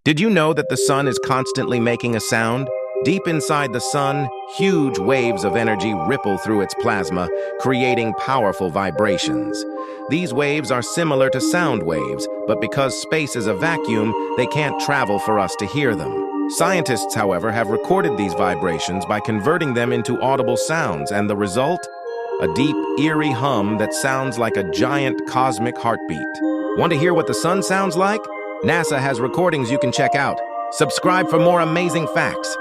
Did you know that the sun is constantly making a sound? Deep inside the sun, huge waves of energy ripple through its plasma, creating powerful vibrations. These waves are similar to sound waves, but because space is a vacuum, they can't travel for us to hear them. Scientists, however, have recorded these vibrations by converting them into audible sounds, and the result? A deep, eerie hum that sounds like a giant cosmic heartbeat. Want to hear what the sun sounds like? NASA has recordings you can check out. Subscribe for more amazing facts.